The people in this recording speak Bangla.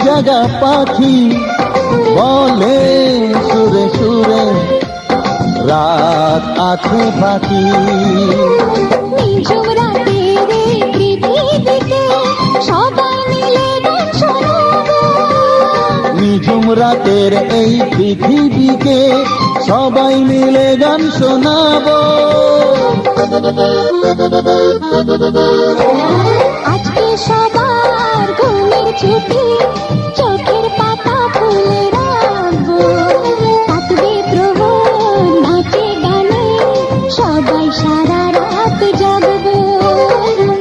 জাগা পাখি বলে সুরে সুরে রাত আছে বাকি। নিঝুম রাতের এই পৃথিবীতে সবাই মিলে গান শোনাবো। নিঝুম রাতের এই পৃথিবীকে সবাই মিলে গান শোনাবো। আজকে সবার ঘুমের ছুটি